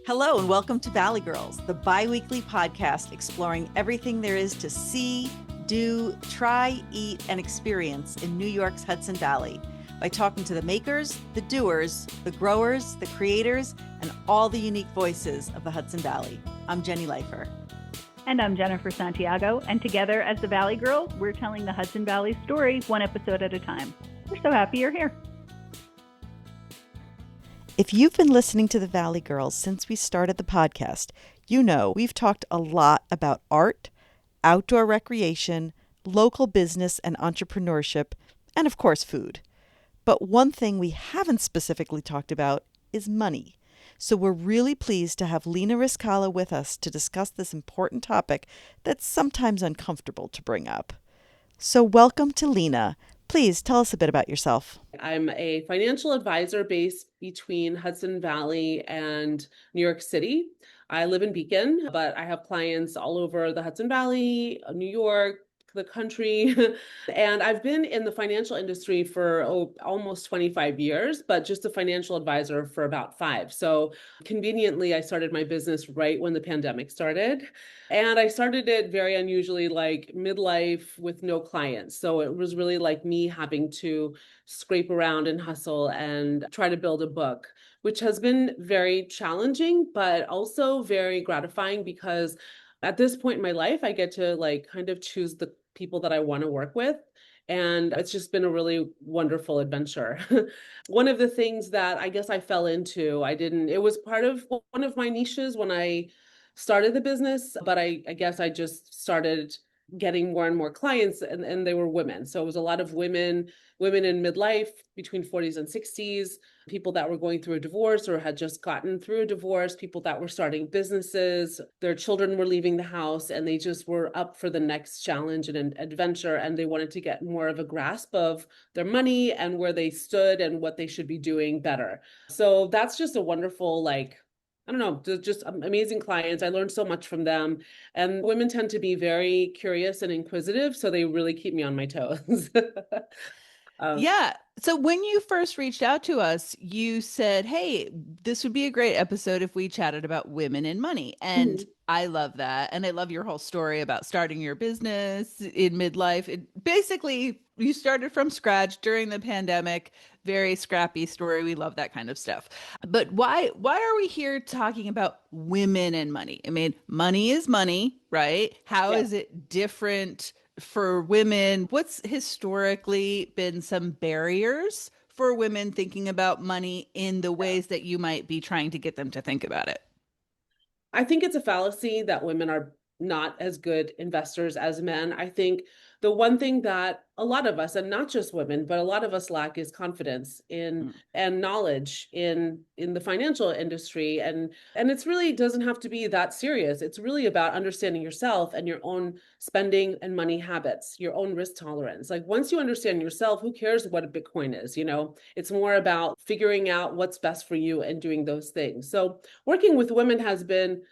Hello and welcome to Valley Girls, the bi-weekly podcast exploring everything there is to see, do, try, eat, and experience in New York's Hudson Valley by talking to the makers, the doers, the growers, the creators, and all the unique voices of the Hudson Valley. I'm Jenny Leifer. And I'm Jennifer Santiago, and together as the Valley Girls, we're telling the Hudson Valley story one episode at a time. We're so happy you're here. If you've been listening to the Valley Girls since we started the podcast, you know we've talked a lot about art, outdoor recreation, local business and entrepreneurship, and of course food. But one thing we haven't specifically talked about is money. So we're really pleased to have Lena Rizkallah with us to discuss this important topic that's sometimes uncomfortable to bring up. So welcome to Lena. Please tell us a bit about yourself. I'm a financial advisor based between Hudson Valley and New York City. I live in Beacon, but I have clients all over the Hudson Valley, New York, the country. And I've been in the financial industry for almost 25 years, but just a financial advisor for about 5. So conveniently, I started my business right when the pandemic started. And I started it very unusually, like midlife with no clients. So it was really like me having to scrape around and hustle and try to build a book, which has been very challenging, but also very gratifying because at this point in my life, I get to like kind of choose the people that I want to work with. And it's just been a really wonderful adventure. One of the things that I guess I fell into, it was part of one of my niches when I started the business, but I guess I just started getting more and more clients and they were women. So it was a lot of women in midlife between 40s and 60s, people that were going through a divorce or had just gotten through a divorce, people that were starting businesses, their children were leaving the house and they just were up for the next challenge and adventure. And they wanted to get more of a grasp of their money and where they stood and what they should be doing better. So that's just a wonderful, I don't know, just amazing clients. I learned so much from them. And women tend to be very curious and inquisitive, so they really keep me on my toes. Yeah. So when you first reached out to us, you said, hey, this would be a great episode if we chatted about women and money. And I love that. And I love your whole story about starting your business in midlife. Basically, you started from scratch during the pandemic. Very scrappy story. We love that kind of stuff. But why are we here talking about women and money? I mean, money is money, right? How is it different for women? What's historically been some barriers for women thinking about money in the ways that you might be trying to get them to think about it? I think it's a fallacy that women are not as good investors as men. I think the one thing that a lot of us, and not just women, but a lot of us lack is confidence in and knowledge in the financial industry. And it's really doesn't have to be that serious. It's really about understanding yourself and your own spending and money habits, your own risk tolerance. Like once you understand yourself, who cares what a Bitcoin is? You know, it's more about figuring out what's best for you and doing those things. So working with women has been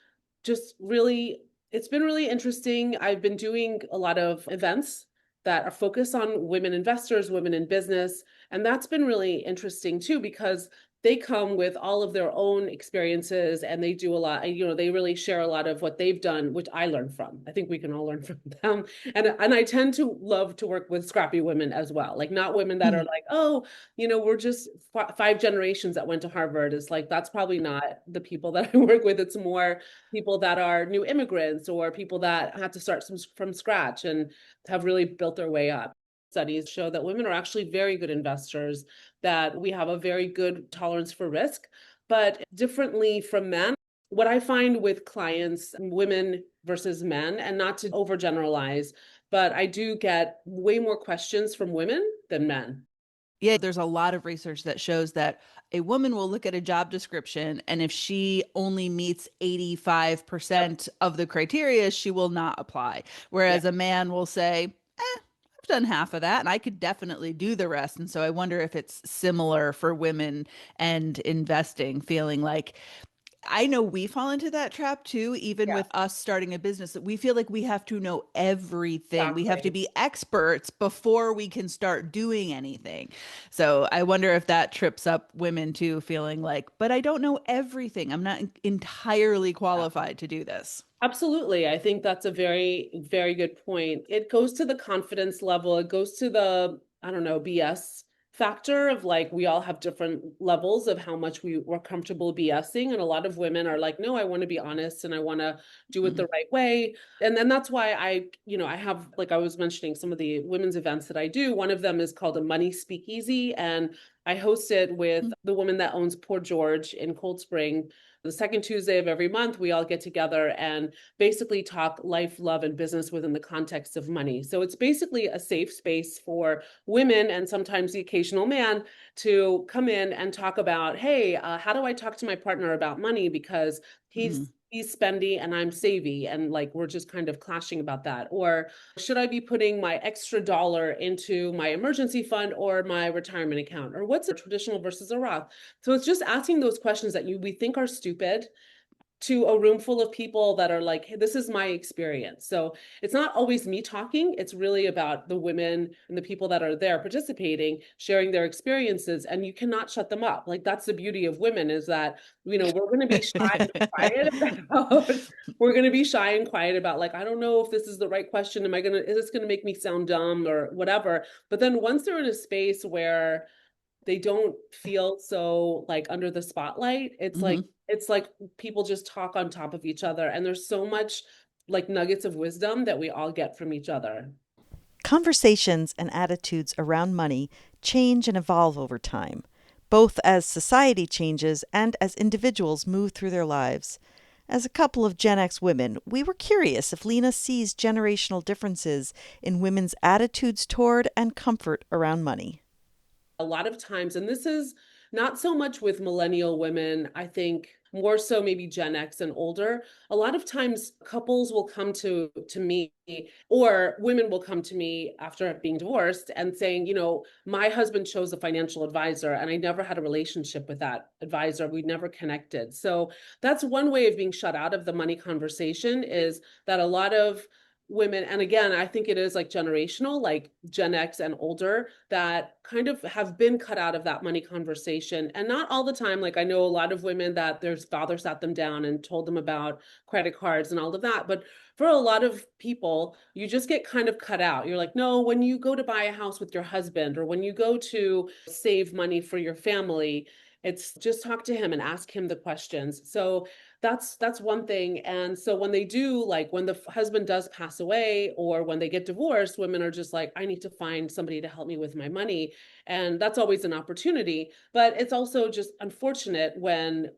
just really, it's been really interesting. I've been doing a lot of events that are focused on women investors, women in business. And that's been really interesting too, because they come with all of their own experiences and they do a lot, they really share a lot of what they've done, which I learn from. I think we can all learn from them. And I tend to love to work with scrappy women as well, like not women that are like, oh, we're just 5 generations that went to Harvard. It's like, that's probably not the people that I work with. It's more people that are new immigrants or people that had to start from scratch and have really built their way up. Studies show that women are actually very good investors, that we have a very good tolerance for risk, but differently from men. What I find with clients, women versus men, and not to overgeneralize, but I do get way more questions from women than men. Yeah, there's a lot of research that shows that a woman will look at a job description, and if she only meets 85% of the criteria, she will not apply. Whereas a man will say, I've done half of that and I could definitely do the rest. And so I wonder if it's similar for women and investing, feeling like I know we fall into that trap too, even Yeah, with us starting a business, that we feel like we have to know everything. We have to exactly. be experts before we can start doing anything. So I wonder if that trips up women too, feeling like, but I don't know everything. I'm not entirely qualified to do this. Absolutely. I think that's a very, very good point. It goes to the confidence level. It goes to the, I don't know, BS factor of like we all have different levels of how much we're comfortable BSing. And a lot of women are like, no, I want to be honest and I want to do it Mhm. the right way. And then that's why I have, like I was mentioning, some of the women's events that I do. One of them is called a money speakeasy. And I host it with the woman that owns Poor George in Cold Spring. The second Tuesday of every month, we all get together and basically talk life, love, and business within the context of money. So it's basically a safe space for women and sometimes the occasional man to come in and talk about, hey, how do I talk to my partner about money? Because Mhm. he's spendy and I'm savvy, and like we're just kind of clashing about that. Or should I be putting my extra dollar into my emergency fund or my retirement account? Or what's a traditional versus a Roth? So it's just asking those questions that we think are stupid to a room full of people that are like, hey, this is my experience. So it's not always me talking. It's really about the women and the people that are there participating, sharing their experiences, and you cannot shut them up. Like that's the beauty of women is that, we're going to be shy and quiet about, we're going to be shy and quiet about like, I don't know if this is the right question. Is this going to make me sound dumb or whatever? But then once they're in a space where they don't feel so like under the spotlight, Mhm. it's like people just talk on top of each other, and there's so much like nuggets of wisdom that we all get from each other. Conversations and attitudes around money change and evolve over time, both as society changes and as individuals move through their lives. As a couple of Gen X women, we were curious if Lena sees generational differences in women's attitudes toward and comfort around money. A lot of times, and this is not so much with millennial women, I think more so maybe Gen X and older. A lot of times couples will come to me, or women will come to me after being divorced and saying, my husband chose a financial advisor and I never had a relationship with that advisor. We never connected. So that's one way of being shut out of the money conversation, is that a lot of women, and again, I think it is like generational, like Gen X and older, that kind of have been cut out of that money conversation. And not all the time. Like I know a lot of women that their father sat them down and told them about credit cards and all of that. But for a lot of people, you just get kind of cut out. You're like, no, when you go to buy a house with your husband, or when you go to save money for your family, it's just talk to him and ask him the questions. So that's one thing. And so when they do, like when the husband does pass away or when they get divorced, women are just like, I need to find somebody to help me with my money. And that's always an opportunity, but it's also just unfortunate when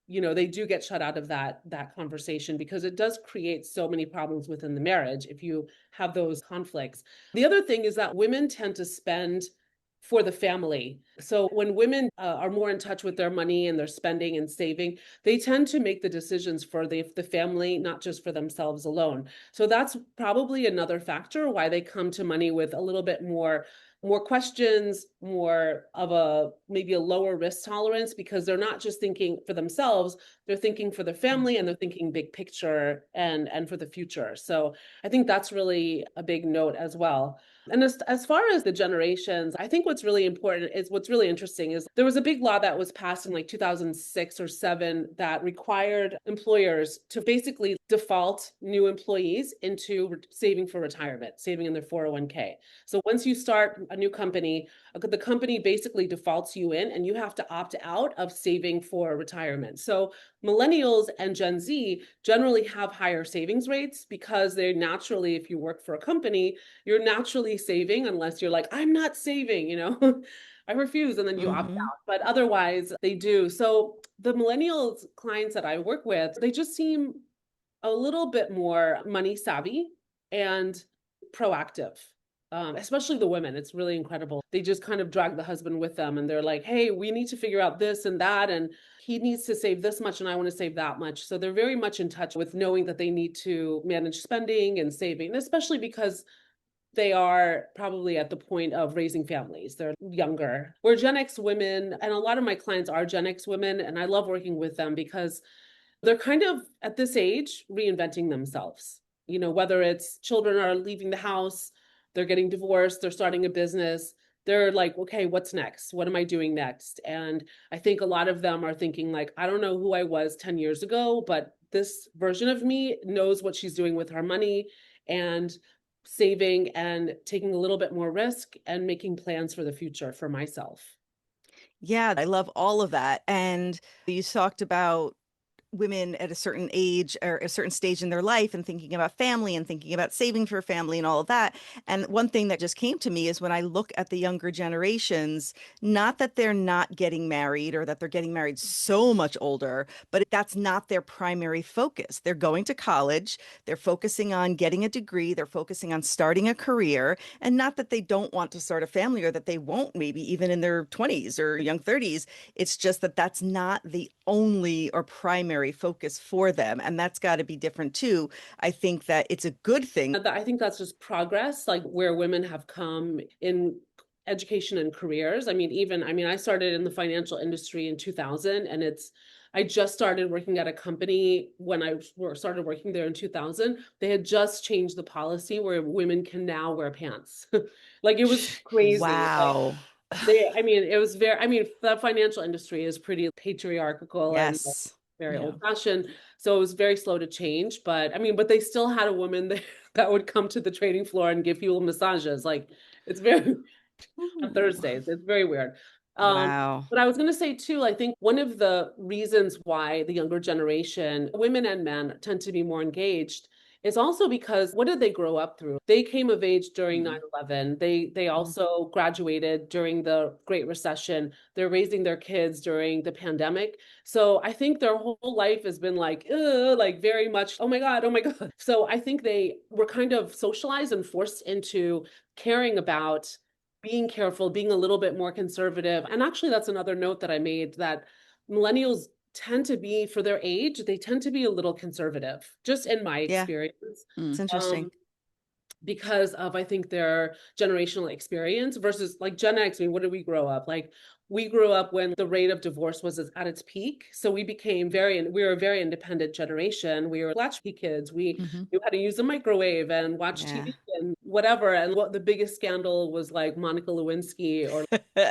they do get shut out of that conversation, because it does create so many problems within the marriage if you have those conflicts. The other thing is that women tend to spend for the family. So when women are more in touch with their money and their spending and saving, they tend to make the decisions for the family, not just for themselves alone. So that's probably another factor why they come to money with a little bit more questions, more of a maybe a lower risk tolerance, because they're not just thinking for themselves, they're thinking for their family, and they're thinking big picture and for the future. So I think that's really a big note as well. And as far as the generations, I think what's really important is what's really interesting is there was a big law that was passed in like 2006 or 7 that required employers to basically default new employees into saving for retirement, saving in their 401k. So once you start a new company, the company basically defaults you in and you have to opt out of saving for retirement. So millennials and Gen Z generally have higher savings rates because they're naturally, if you work for a company, you're naturally saving unless you're like, I'm not saving, I refuse, and then you opt Mm-hmm. out. But otherwise, they do. So the millennials clients that I work with, they just seem a little bit more money savvy and proactive. Especially the women, it's really incredible. They just kind of drag the husband with them, and they're like, hey, we need to figure out this and that. And he needs to save this much, and I want to save that much. So they're very much in touch with knowing that they need to manage spending and saving, especially because they are probably at the point of raising families. They're younger. We're Gen X women, and a lot of my clients are Gen X women, and I love working with them because they're kind of at this age reinventing themselves. Whether it's children are leaving the house, they're getting divorced, they're starting a business. They're like, okay, what's next? What am I doing next? And I think a lot of them are thinking like, I don't know who I was 10 years ago, but this version of me knows what she's doing with her money and saving and taking a little bit more risk and making plans for the future for myself. Yeah, I love all of that. And you talked about women at a certain age or a certain stage in their life and thinking about family and thinking about saving for family and all of that. And one thing that just came to me is when I look at the younger generations, not that they're not getting married or that they're getting married so much older, but that's not their primary focus. They're going to college, they're focusing on getting a degree, they're focusing on starting a career, and not that they don't want to start a family or that they won't maybe even in their 20s or young 30s. It's just that that's not the only or primary focus for them. And that's got to be different too. I think that it's a good thing. I think that's just progress, like where women have come in education and careers. I started in the financial industry in 2000, and I just started working at a company when I started working there in 2000. They had just changed the policy where women can now wear pants. Like, it was crazy. Wow. It was the financial industry is pretty patriarchal. Yes. And very old fashioned. So it was very slow to change, but they still had a woman there that would come to the trading floor and give people massages. Like, it's very on Thursdays. It's very weird. Wow. But I was going to say too, I think one of the reasons why the younger generation, women and men, tend to be more engaged is also because what did they grow up through? They came of age during 9/11. They also graduated during the Great Recession. They're raising their kids during the pandemic. So I think their whole life has been like very much, oh my God, oh my God. So I think they were kind of socialized and forced into caring about being careful, being a little bit more conservative. And actually, that's another note that I made, that millennials tend to be, for their age, they tend to be a little conservative, just in my experience. It's interesting. Because of, I think, their generational experience versus like Gen X. What did we grow up? Like, we grew up when the rate of divorce was at its peak. So we were a very independent generation. We were latchkey kids. We knew how to use a microwave and watch TV and whatever. And what the biggest scandal was, like Monica Lewinsky, or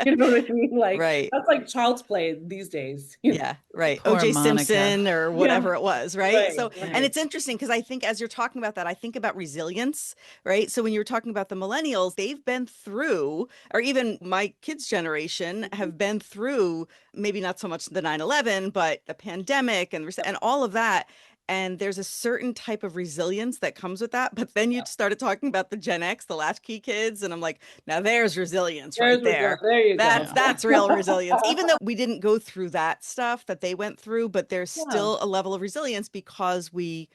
you know what I mean? Like, right. That's like child's play these days. Yeah, right. Poor OJ Monica. Simpson or whatever it was, right? So, right. And it's interesting because I think as you're talking about that, I think about resilience, right? So when you were talking about the millennials, they've been through, or even my kids' generation have been through, maybe not so much the 9/11, but the pandemic and all of that. And there's a certain type of resilience that comes with that. But then you started talking about the Gen X, the latchkey kids, and I'm like, now there's resilience right there. There you go. That's real resilience. Even though we didn't go through that stuff that they went through, but there's still a level of resilience because we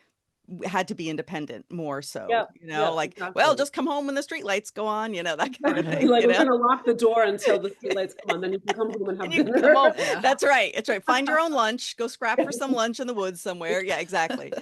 had to be independent more so, exactly. Well, just come home when the street lights go on, that kind of thing. Like, we're going to lock the door until the street lights come on, then you can come home and have dinner. That's right. It's right. Find your own lunch, go scrap for some lunch in the woods somewhere. Yeah, exactly.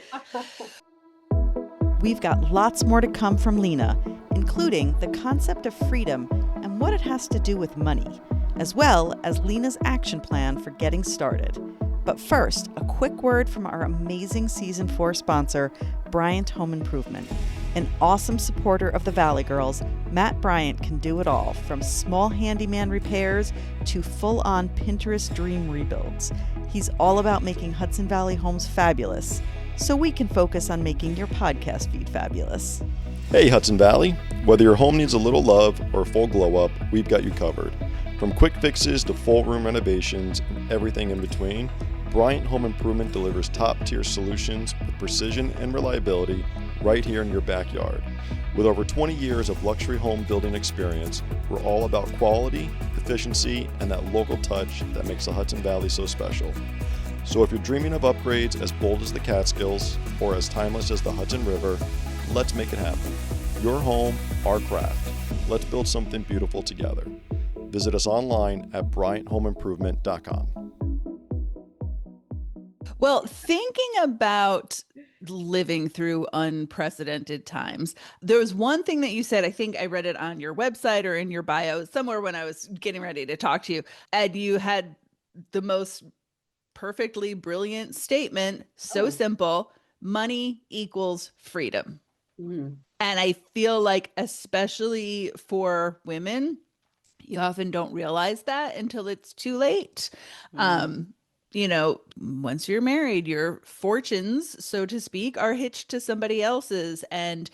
We've got lots more to come from Lena, including the concept of freedom and what it has to do with money, as well as Lena's action plan for getting started. But first, a quick word from our amazing Season 4 sponsor, Bryant Home Improvement. An awesome supporter of the Valley Girls, Matt Bryant can do it all, from small handyman repairs to full-on Pinterest dream rebuilds. He's all about making Hudson Valley homes fabulous, so we can focus on making your podcast feed fabulous. Hey Hudson Valley, whether your home needs a little love or a full glow up, we've got you covered. From quick fixes to full room renovations and everything in between, Bryant Home Improvement delivers top-tier solutions with precision and reliability right here in your backyard. With over 20 years of luxury home building experience, we're all about quality, efficiency, and that local touch that makes the Hudson Valley so special. So if you're dreaming of upgrades as bold as the Catskills or as timeless as the Hudson River, let's make it happen. Your home, our craft. Let's build something beautiful together. Visit us online at BryantHomeImprovement.com. Well, thinking about living through unprecedented times, there was one thing that you said, I think I read it on your website or in your bio somewhere when I was getting ready to talk to you, and you had the most perfectly brilliant statement, so simple: money equals freedom. Mm-hmm. And I feel like, especially for women, you often don't realize that until it's too late. Um, once you're married, your fortunes, so to speak, are hitched to somebody else's. And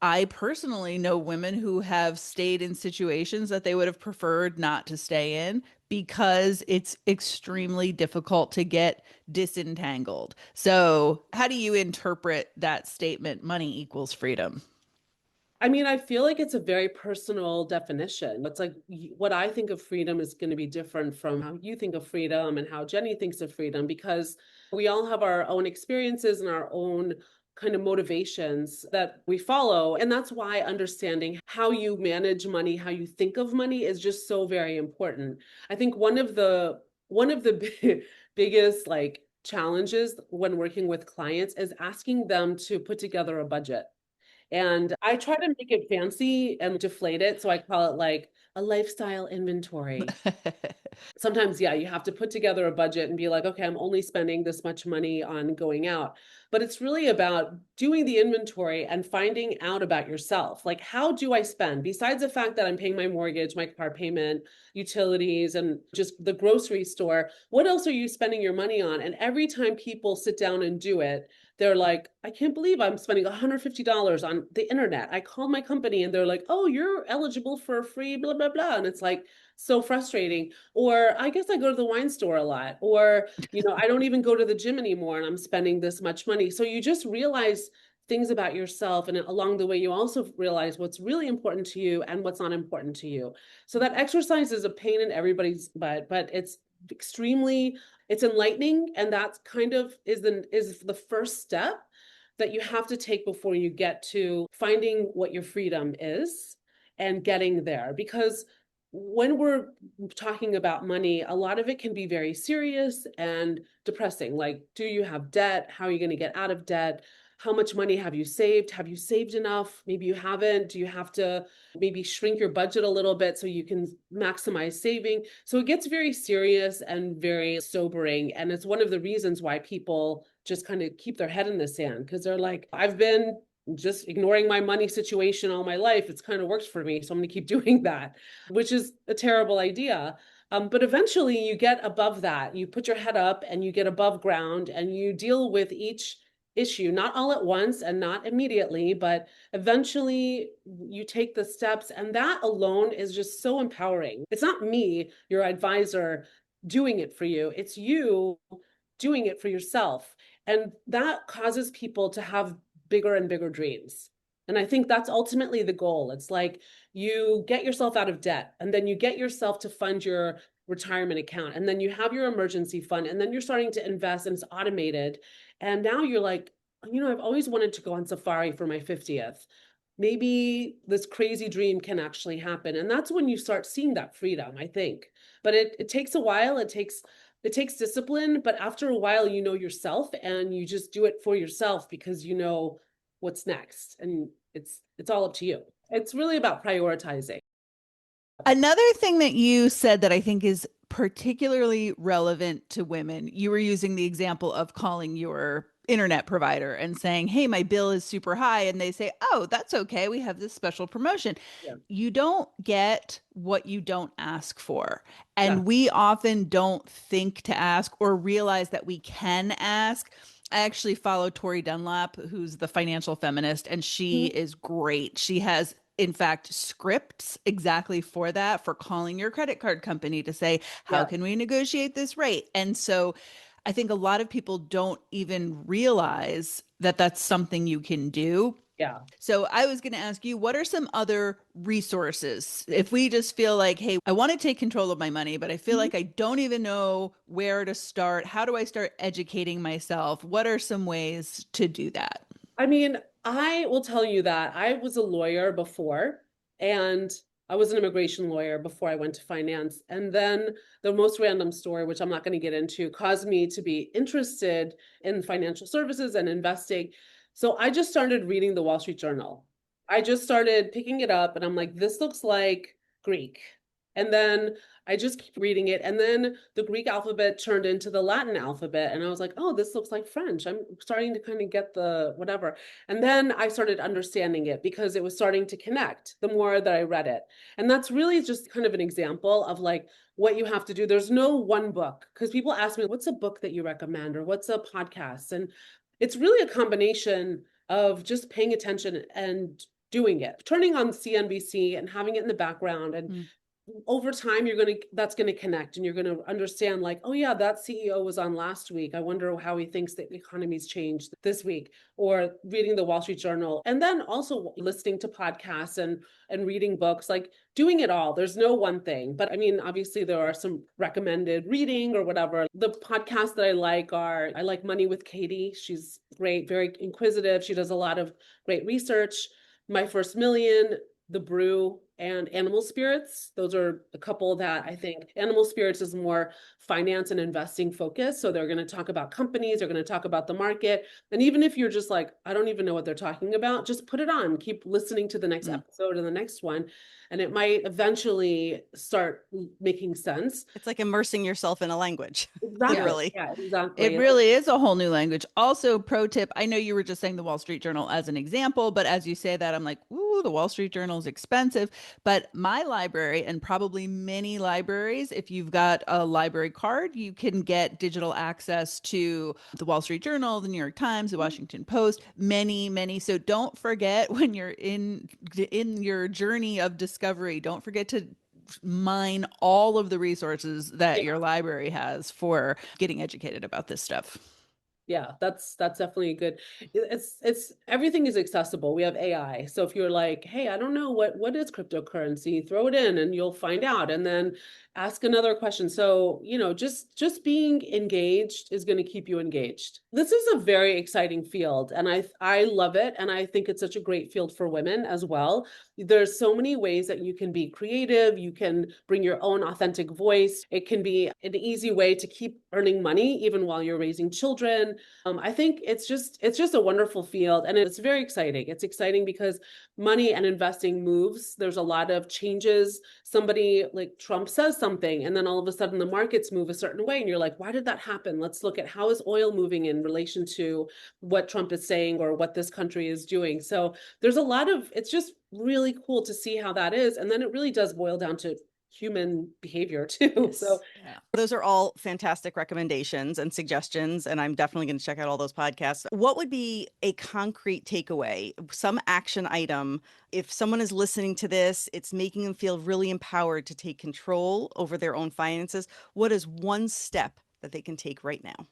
I personally know women who have stayed in situations that they would have preferred not to stay in because it's extremely difficult to get disentangled. So, how do you interpret that statement, money equals freedom? I mean, I feel like it's a very personal definition. It's like what I think of freedom is going to be different from how you think of freedom and how Jenny thinks of freedom, because we all have our own experiences and our own kind of motivations that we follow. And that's why understanding how you manage money, how you think of money is just so very important. I think one of the biggest like challenges when working with clients is asking them to put together a budget. And I try to make it fancy and deflate it. So I call it like a lifestyle inventory. Sometimes, yeah, you have to put together a budget and be like, okay, I'm only spending this much money on going out. But it's really about doing the inventory and finding out about yourself. Like, how do I spend? Besides the fact that I'm paying my mortgage, my car payment, utilities, and just the grocery store, what else are you spending your money on? And every time people sit down and do it, they're like, I can't believe I'm spending $150 on the internet. I called my company and they're like, oh, you're eligible for a free blah, blah, blah. And it's like so frustrating. Or I guess I go to the wine store a lot. Or, I don't even go to the gym anymore and I'm spending this much money. So you just realize things about yourself. And along the way, you also realize what's really important to you and what's not important to you. So that exercise is a pain in everybody's butt, but extremely it's enlightening, and that kind of is the first step that you have to take before you get to finding what your freedom is and getting there. Because when we're talking about money, a lot of it can be very serious and depressing. Like, do you have debt? How are you going to get out of debt? How much money have you saved? Have you saved enough? Maybe you haven't. Do you have to maybe shrink your budget a little bit so you can maximize saving? So it gets very serious and very sobering. And it's one of the reasons why people just kind of keep their head in the sand, because they're like, I've been just ignoring my money situation all my life. It's kind of worked for me. So I'm going to keep doing that, which is a terrible idea. But eventually you get above that. You put your head up and you get above ground and you deal with each issue, not all at once and not immediately, but eventually you take the steps, and that alone is just so empowering. It's not me, your advisor, doing it for you. It's you doing it for yourself. And that causes people to have bigger and bigger dreams. And I think that's ultimately the goal. It's like you get yourself out of debt, and then you get yourself to fund your retirement account, and then you have your emergency fund, and then you're starting to invest and it's automated. And now you're like, I've always wanted to go on safari for my 50th. Maybe this crazy dream can actually happen. And that's when you start seeing that freedom, I think. But it takes a while. It takes discipline, but after a while, you know yourself and you just do it for yourself because you know what's next. And it's all up to you. It's really about prioritizing. Another thing that you said that I think is particularly relevant to women, you were using the example of calling your internet provider and saying, hey, my bill is super high. And they say, oh, that's okay. We have this special promotion. Yeah. You don't get what you don't ask for. Yeah. And we often don't think to ask or realize that we can ask. I actually follow Tori Dunlap, who's the financial feminist, and she is great. She has, in fact, scripts exactly for that, for calling your credit card company to say, how can we negotiate this rate? And so I think a lot of people don't even realize that that's something you can do. Yeah. So I was going to ask you, what are some other resources? If we just feel like, hey, I want to take control of my money, but I feel like I don't even know where to start. How do I start educating myself? What are some ways to do that? I mean, I will tell you that I was a lawyer before, and I was an immigration lawyer before I went to finance. And then the most random story, which I'm not going to get into, caused me to be interested in financial services and investing. So I just started reading the Wall Street Journal. I just started picking it up and I'm like, this looks like Greek. And then I just keep reading it. And then the Greek alphabet turned into the Latin alphabet. And I was like, oh, this looks like French. I'm starting to kind of get the whatever. And then I started understanding it because it was starting to connect the more that I read it. And that's really just kind of an example of like what you have to do. There's no one book, because people ask me, what's a book that you recommend or what's a podcast? And it's really a combination of just paying attention and doing it, turning on CNBC and having it in the background. And over time, that's going to connect, and you're going to understand like, oh yeah, that CEO was on last week. I wonder how he thinks that the economy's changed this week, or reading the Wall Street Journal, and then also listening to podcasts and reading books, like doing it all. There's no one thing, but I mean, obviously there are some recommended reading or whatever. The podcasts that I like Money with Katie. She's great, very inquisitive. She does a lot of great research. My First Million, The Brew, and Animal Spirits. Those are a couple that I think. Animal Spirits is more finance and investing focused. So they're going to talk about companies, they're going to talk about the market. And even if you're just like, I don't even know what they're talking about, just put it on, keep listening to the next episode and the next one. And it might eventually start making sense. It's like immersing yourself in a language. Exactly. Literally. Yeah, exactly. It really is a whole new language. Also, pro tip, I know you were just saying the Wall Street Journal as an example, but as you say that, I'm like, ooh, the Wall Street Journal is expensive. But my library, and probably many libraries, if you've got a library card, you can get digital access to the Wall Street Journal, the New York Times, the Washington Post, many. So don't forget, when you're in your journey of discovery, don't forget to mine all of the resources that your library has for getting educated about this stuff. Yeah, that's definitely good. It's everything is accessible. We have AI. So if you're like, hey, I don't know what is cryptocurrency, throw it in and you'll find out. And then ask another question. So, just being engaged is going to keep you engaged. This is a very exciting field, and I love it. And I think it's such a great field for women as well. There's so many ways that you can be creative. You can bring your own authentic voice. It can be an easy way to keep earning money even while you're raising children. I think it's just a wonderful field, and it's very exciting. It's exciting because money and investing moves. There's a lot of changes. Somebody like Trump says something, and then all of a sudden the markets move a certain way, and you're like, why did that happen? Let's look at how is oil moving in relation to what Trump is saying or what this country is doing. So there's a lot of, it's just really cool to see how that is. And then it really does boil down to human behavior too. Yes. So those are all fantastic recommendations and suggestions, and I'm definitely going to check out all those podcasts. What would be a concrete takeaway, some action item? If someone is listening to this, it's making them feel really empowered to take control over their own finances. What is one step that they can take right now?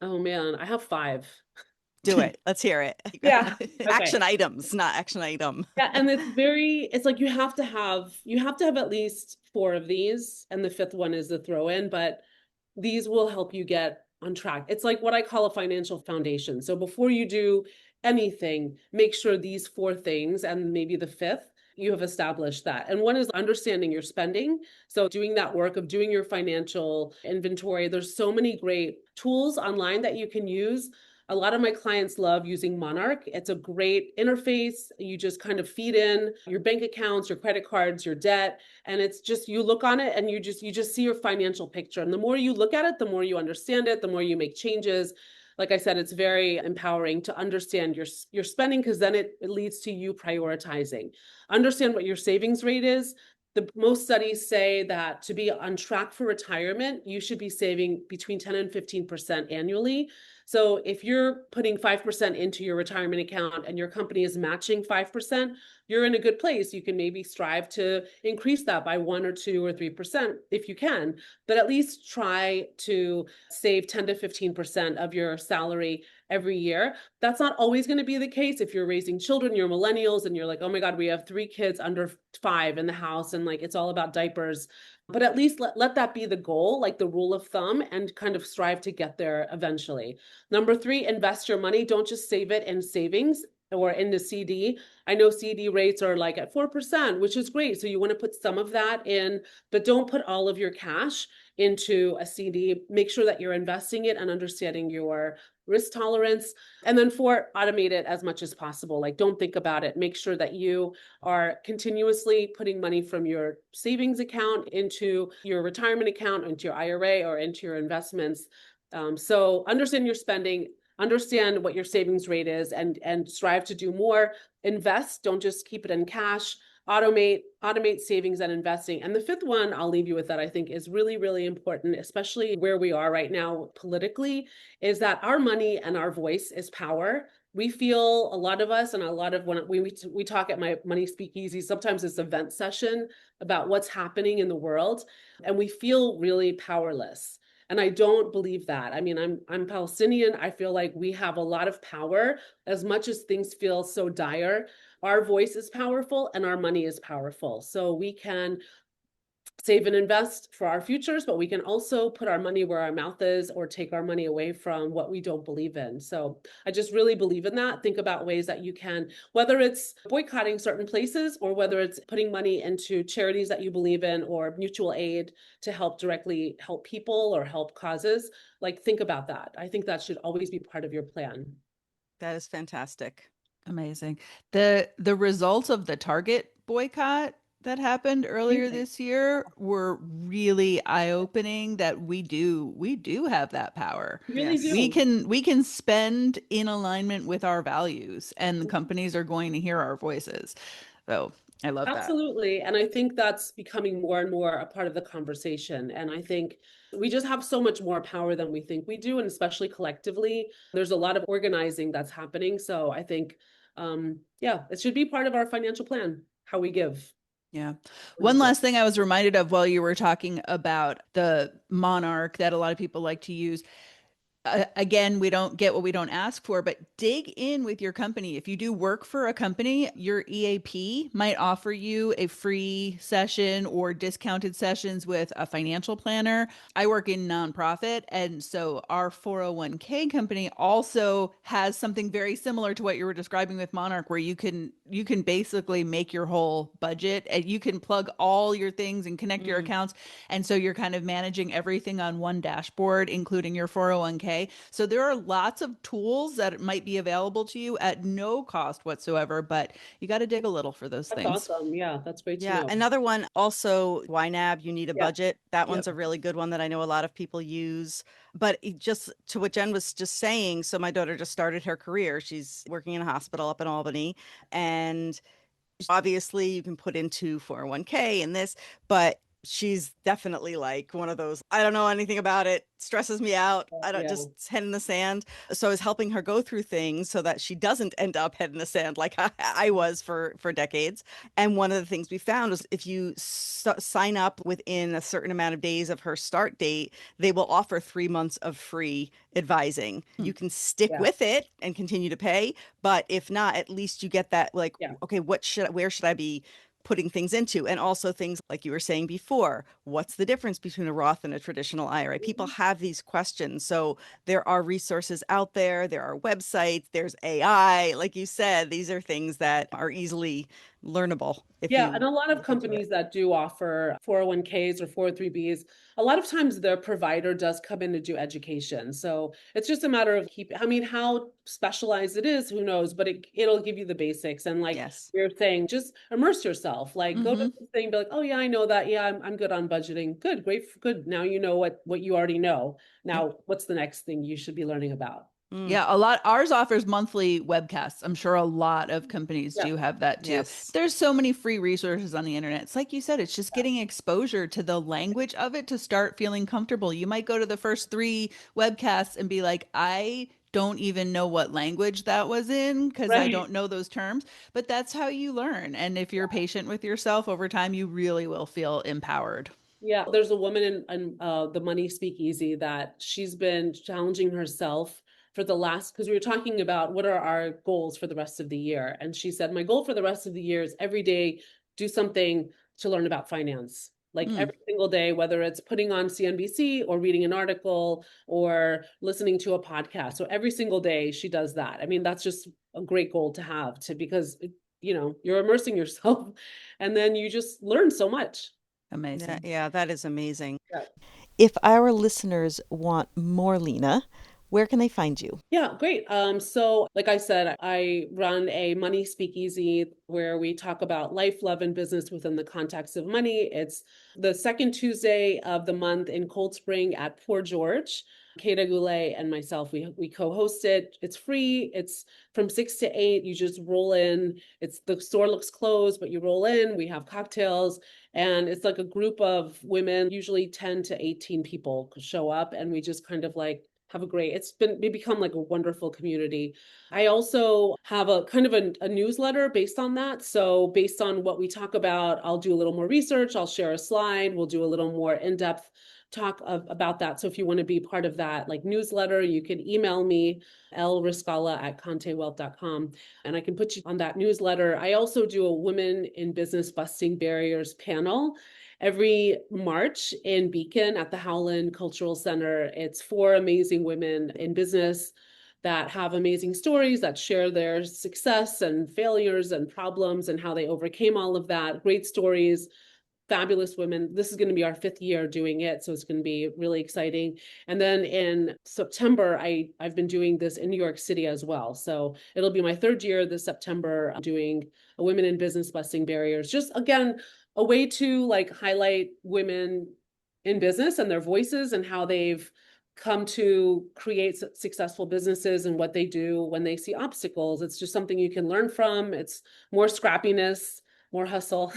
Oh man, I have 5. Do it. Let's hear it. Yeah. Action items, not action item. Yeah, and it's like you have to have at least 4 of these, and the 5th one is the throw in, but these will help you get on track. It's like what I call a financial foundation. So before you do anything, make sure these 4 things, and maybe the 5th, you have established that. And one is understanding your spending. So doing that work of doing your financial inventory. There's so many great tools online that you can use. A lot of my clients love using Monarch. It's a great interface. You just kind of feed in your bank accounts, your credit cards, your debt, and it's just, you look on it and you just see your financial picture. And the more you look at it, the more you understand it, the more you make changes. Like I said, it's very empowering to understand your spending, because then it leads to you prioritizing. Understand what your savings rate is. Most studies say that to be on track for retirement, you should be saving between 10 and 15% annually. So if you're putting 5% into your retirement account and your company is matching 5%, you're in a good place. You can maybe strive to increase that by 1 or 2 or 3% if you can, but at least try to save 10 to 15% of your salary every year. That's not always going to be the case. If you're raising children, you're millennials, and you're like, oh my God, we have 3 kids under 5 in the house, and like it's all about diapers. But at least let that be the goal, like the rule of thumb, and kind of strive to get there eventually. Number 3, invest your money. Don't just save it in savings or in the CD. I know CD rates are like at 4%, which is great. So you want to put some of that in, but don't put all of your cash into a CD. Make sure that you're investing it and understanding your risk tolerance. And then 4, automate it as much as possible. Like, don't think about it. Make sure that you are continuously putting money from your savings account into your retirement account, into your IRA, or into your investments. So understand your spending, understand what your savings rate is, and strive to do more. Invest, don't just keep it in cash. Automate savings and investing. And the 5th one, I'll leave you with, that I think is really, really important, especially where we are right now politically, is that our money and our voice is power. We feel, a lot of us, and a lot of, when we talk at my Money Speakeasy, sometimes it's an event session about what's happening in the world, and we feel really powerless. And I don't believe that. I mean, I'm Palestinian. I feel like we have a lot of power. As much as things feel so dire, our voice is powerful and our money is powerful. So we can save and invest for our futures, but we can also put our money where our mouth is, or take our money away from what we don't believe in. So I just really believe in that. Think about ways that you can, whether it's boycotting certain places, or whether it's putting money into charities that you believe in, or mutual aid to help directly help people or help causes. Like, think about that. I think that should always be part of your plan. That is fantastic. Amazing. The results of the Target boycott that happened earlier this year were really eye-opening, that we do have that power. Really do. We can spend in alignment with our values, and the companies are going to hear our voices. So I love that. Absolutely. And I think that's becoming more and more a part of the conversation. And I think we just have so much more power than we think we do. And especially collectively, there's a lot of organizing that's happening. So I think, it should be part of our financial plan, how we give. Yeah. One last thing I was reminded of while you were talking about the monarch that a lot of people like to use. Again, we don't get what we don't ask for, but dig in with your company. If you do work for a company, your EAP might offer you a free session or discounted sessions with a financial planner. I work in nonprofit, and so our 401k company also has something very similar to what you were describing with Monarch, where you can basically make your whole budget, and you can plug all your things and connect your accounts. And so you're kind of managing everything on one dashboard, including your 401k. So there are lots of tools that might be available to you at no cost whatsoever, but you got to dig a little for those things. That's awesome. Yeah, that's great to know. Another one also, YNAB, you need a budget. That one's a really good one that I know a lot of people use. But just to what Jen was just saying, so my daughter just started her career. She's working in a hospital up in Albany, and obviously you can put into 401k and this, but she's definitely like one of those, I don't know anything about it, stresses me out. I don't, just head in the sand. So I was helping her go through things so that she doesn't end up head in the sand like I was for decades. And one of the things we found was, if you sign up within a certain amount of days of her start date, they will offer 3 months of free advising. You can stick with it and continue to pay, but if not, at least you get that, like, okay, where should I be putting things into? And also things like you were saying before, what's the difference between a Roth and a traditional IRA? People have these questions. So there are resources out there, there are websites, there's AI. Like you said, these are things that are easily learnable. And a lot of companies that do offer 401ks or 403bs, a lot of times their provider does come in to do education. So it's just a matter of how specialized it is, who knows, but it'll give you the basics. And like you're saying, just immerse yourself, like go to the thing, be like, oh yeah, I know that. Yeah, I'm good on budgeting. Good, great, good. Now you know what you already know. Now, what's the next thing you should be learning about? Yeah, ours offers monthly webcasts. I'm sure a lot of companies do have that too. There's so many free resources on the internet. It's like you said, it's just getting exposure to the language of it to start feeling comfortable. You might go to the first 3 webcasts and be like, I don't even know what language that was in, because I don't know those terms, but that's how you learn. And if you're patient with yourself over time, you really will feel empowered. Yeah, there's a woman in the Money Speakeasy that she's been challenging herself for the last, because we were talking about what are our goals for the rest of the year. And she said, my goal for the rest of the year is every day do something to learn about finance. Like every single day, whether it's putting on CNBC or reading an article or listening to a podcast. So every single day she does that. I mean, that's just a great goal to have, because you're immersing yourself and then you just learn so much. Amazing. Yeah, that is amazing. If our listeners want more Lena, where can they find you? Yeah, great. So like I said, I run a money speakeasy where we talk about life, love, and business within the context of money. It's the second Tuesday of the month in Cold Spring at Port George. Kata Goulet and myself, we co-host it. It's free. It's from 6 to 8. You just roll in. It's the store looks closed, but you roll in. We have cocktails, and it's like a group of women, usually 10 to 18 people show up, and we just kind of like have a great, we become like a wonderful community. I also have a kind of a newsletter based on that. So based on what we talk about, I'll do a little more research. I'll share a slide. We'll do a little more in-depth talk about that. So if you want to be part of that like newsletter, you can email me, Rizkallah@contewealth.com, and I can put you on that newsletter. I also do a Women in Business Busting Barriers panel every March in Beacon at the Howland Cultural Center. It's 4 amazing women in business that have amazing stories, that share their success and failures and problems and how they overcame all of that. Great stories, fabulous women. This is going to be our 5th year doing it, so it's going to be really exciting. And then in September, I've been doing this in New York City as well. So it'll be my 3rd year this September doing a Women in Business Busting Barriers. Just again, a way to like highlight women in business and their voices and how they've come to create successful businesses and what they do when they see obstacles. It's just something you can learn from. It's more scrappiness, more hustle,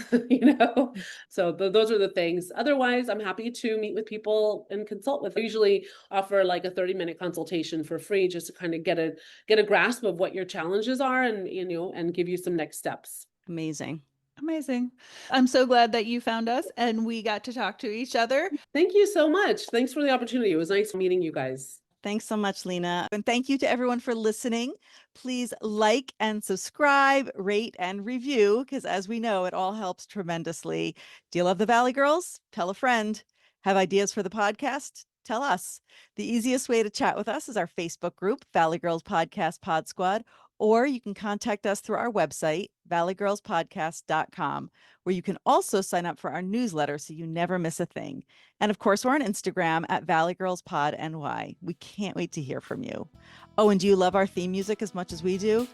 So those are the things. Otherwise, I'm happy to meet with people and consult with. I usually offer like a 30-minute consultation for free, just to kind of get a grasp of what your challenges are and, and give you some next steps. Amazing. Amazing. I'm so glad that you found us and we got to talk to each other. Thank you so much. Thanks for the opportunity. It was nice meeting you guys. Thanks so much, Lena. And thank you to everyone for listening. Please like and subscribe, rate and review, because as we know, it all helps tremendously. Do you love the Valley Girls? Tell a friend. Have ideas for the podcast? Tell us. The easiest way to chat with us is our Facebook group, Valley Girls Podcast Pod Squad, or you can contact us through our website, valleygirlspodcast.com, where you can also sign up for our newsletter so you never miss a thing. And of course, we're on Instagram at valleygirlspodny. We can't wait to hear from you. Oh, and do you love our theme music as much as we do?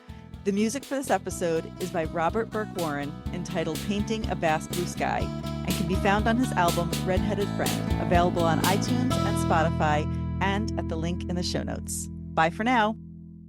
The music for this episode is by Robert Burke Warren, entitled Painting a Vast Blue Sky, and can be found on his album Redheaded Friend, available on iTunes and Spotify, and at the link in the show notes. Bye for now.